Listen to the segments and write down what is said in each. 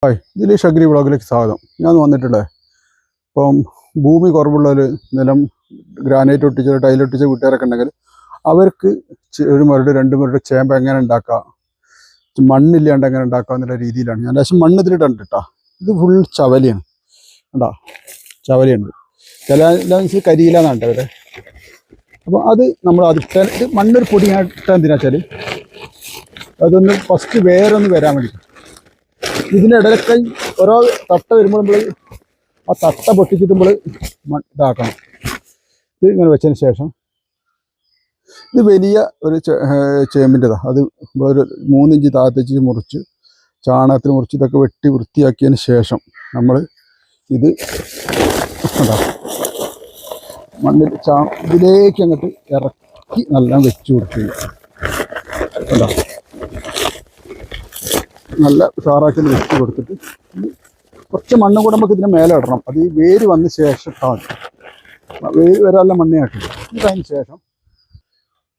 Hi, ഇതിൽ ഷഗ്രി വ്ളോഗിലേക്ക് സ്വാഗതം. ഞാൻ വന്നിട്ടുള്ളത് ഇപ്പം ഭൂമി കുറവുള്ളൊരു നിലം ഗ്രാനൈറ്റ് ഒട്ടിച്ച ടൈലൊട്ടിച്ച വീട്ടുകാരൊക്കെ ഉണ്ടെങ്കിൽ അവർക്ക് ഒരു മരട് രണ്ട് മരട് ചേമ്പ് എങ്ങനെ ഉണ്ടാക്കാം, മണ്ണില്ലാണ്ട് എങ്ങനെ ഉണ്ടാക്കാം എന്നുള്ള രീതിയിലാണ് ഞാൻ ലേശം മണ്ണ് ഇതിലിട്ടുണ്ട് കേട്ടോ. ഇത് ഫുൾ ചവലിയാണ് കണ്ടോ, ചവലിയുണ്ട്. ചില കരിയിലാന്നാണ് കേട്ടോ ഇവിടെ. അപ്പോൾ അത് നമ്മൾ അതിട്ട് ഇത് മണ്ണൊരു പൊടി ഞാൻ ഇട്ടാൽ എന്തിനാ വെച്ചാൽ അതൊന്ന് ഫസ്റ്റ് വേറൊന്ന് വരാൻ വേണ്ടി. ഇതിനിടയിലൊക്കെ ഓരോ തട്ട വരുമ്പോൾ നമ്മൾ ആ തട്ട പൊട്ടിച്ചിട്ട് നമ്മൾ ഇതാക്കണം. ഇത് ഇങ്ങനെ വെച്ചതിന് ശേഷം ഇത് വലിയ ഒരു ചേമ്പിൻ്റെതാണ്. അത് നമ്മളൊരു 3 ഇഞ്ച് താഴത്തേക്ക് മുറിച്ച് ചാണകത്തിന് മുറിച്ച് ഇതൊക്കെ വെട്ടി വൃത്തിയാക്കിയതിന് ശേഷം നമ്മൾ ഇത് മണ്ണിൽ ഇതിലേക്ക് അങ്ങോട്ട് ഇറക്കി നല്ല വെച്ച് കൊടുക്കുക. കണ്ടോ, നല്ല ഉഷാറാക്കി വെച്ച് കൊടുത്തിട്ട് കുറച്ച് മണ്ണ് കൂടെ നമുക്ക് ഇതിന് മേലെ ഇടണം. അത് ഈ വേര് വന്ന ശേഷം ഇട്ടാൽ മതി. വേര് വരാനുള്ള മണ്ണേ ആക്കില്ല. ഇതിന് ശേഷം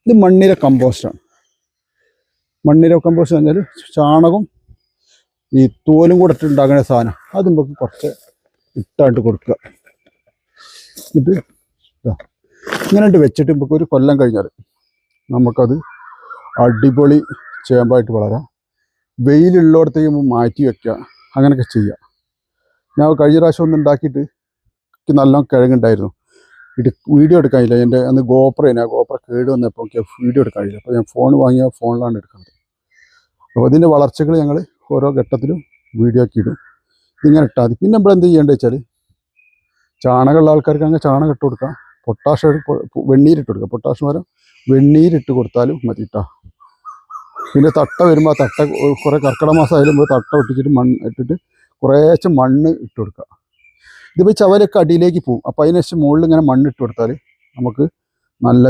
ഇത് മണ്ണിര കമ്പോസ്റ്റാണ്. മണ്ണിര കമ്പോസ്റ്റ് പറഞ്ഞാൽ ചാണകം ഈ തോലും കൂടെ ഇട്ടുണ്ടാക്കുന്ന സാധനം. അത് നമുക്ക് കുറച്ച് ഇട്ടായിട്ട് കൊടുക്കുക. ഇത് ഇങ്ങനെ വെച്ചിട്ട് നമുക്ക് ഒരു കൊല്ലം കഴിഞ്ഞാൽ നമുക്കത് അടിപൊളി ചേമ്പായിട്ട് വളരാം. വെയിലുള്ളിടത്തേക്ക് മാറ്റി വയ്ക്കുക, അങ്ങനെയൊക്കെ ചെയ്യുക. ഞാൻ കഴിഞ്ഞ പ്രാവശ്യം ഒന്ന് ഉണ്ടാക്കിയിട്ട് എനിക്ക് നല്ല കിഴങ്ങുണ്ടായിരുന്നു. വീഡിയോ എടുക്കാൻ കഴിയില്ല. എൻ്റെ അന്ന് ഗോപ്രേനെ ഗോപ്ര കേട് വന്നപ്പോൾ എനിക്ക് വീഡിയോ എടുക്കാൻ കഴിയില്ല. അപ്പോൾ ഞാൻ ഫോൺ വാങ്ങിയ ഫോണിലാണ് എടുക്കുന്നത്. അപ്പോൾ ഇതിൻ്റെ വളർച്ചകൾ ഞങ്ങൾ ഓരോ ഘട്ടത്തിലും വീഡിയോ ആക്കി ഇടും. ഇതിങ്ങനെ ഇട്ടാൽ മതി. പിന്നെ നമ്മൾ എന്ത് ചെയ്യേണ്ടത് വെച്ചാൽ ചാണകമുള്ള ആൾക്കാർക്ക് അങ്ങനെ ചാണകം ഇട്ട് കൊടുക്കാം. പൊട്ടാഷ് വെണ്ണീരിട്ട് കൊടുക്കുക. പൊട്ടാഷ് മരം വെണ്ണീരിട്ട് കൊടുത്താലും മതി കേട്ടോ. പിന്നെ തട്ട വരുമ്പോൾ ആ തട്ട കുറേ കർക്കിടക മാസം ആയാലും തട്ട ഒട്ടിച്ചിട്ട് മണ്ണ് ഇട്ടിട്ട് കുറേശ്ശെ മണ്ണ് ഇട്ട് കൊടുക്കുക. ഇതിപ്പോൾ ചവലൊക്കെ അടിയിലേക്ക് പോകും. അപ്പോൾ അതിന് ശേഷം മുകളിൽ ഇങ്ങനെ മണ്ണ് ഇട്ട് കൊടുത്താൽ നമുക്ക് നല്ല